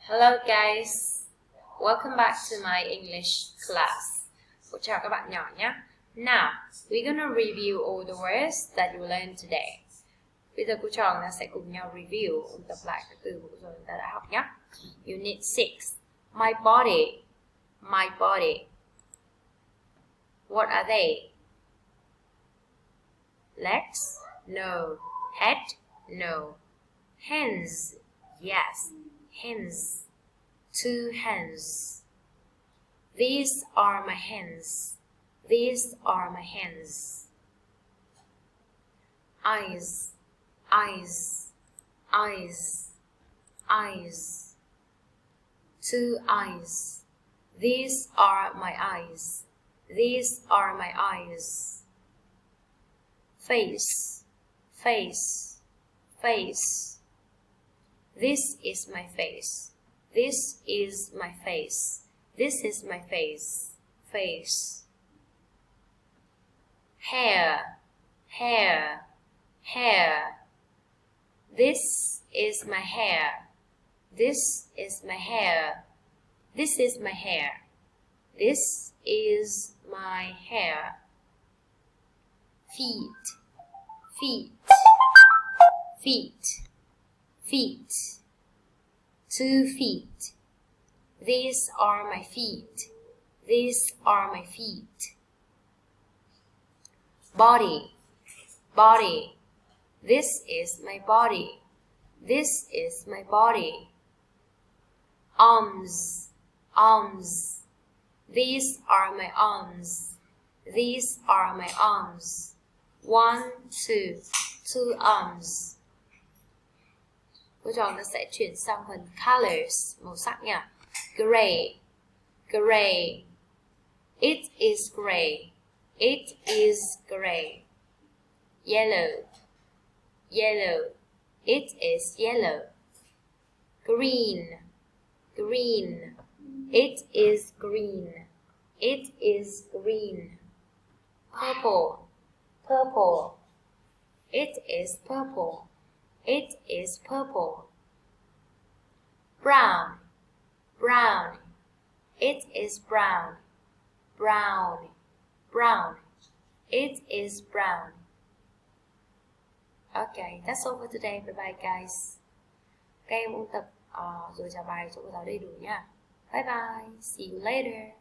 Hello guys, welcome back to my English class. Cô chào các bạn nhỏ nhé. Now, we're gonna review all the words that you learned today. Bây giờ cô trò là sẽ cùng nhau review, ôn tập lại các từ vừa rồi chúng ta đã học nhé. Unit 6. My body. My body. What are they? Legs? No. Head? No. Hands? Yes. Hands. 2 hands. These are my hands. These are my hands. Eyes. Eyes. Eyes. Eyes. 2 eyes. These are my eyes. These are my eyes. Face. Face. Face. This is my face. This is my face. This is my face. Face. Hair. Hair. Hair. This is my hair. This is my hair. This is my hair. This is my hair. Feet. Feet. Feet. Feet. 2 feet. These are my feet. These are my feet. Body. Body. This is my body. This is my body. Arms. Arms. These are my arms. These are my arms. 1, 2. 2 arms. Cô trò nó sẽ chuyển sang phần colors, màu sắc nha. Gray. Gray. It is gray. It is gray. Yellow. Yellow. It is yellow. Green. Green. It is green. It is green. Purple. Purple. It is purple. It is purple. Brown. Brown. It is brown. Brown. Brown. It is brown. Okay, that's all for today. Bye bye guys. Các em ôn tập rồi trả bài cho cô giáo đầy đủ nha. Bye bye. See you later.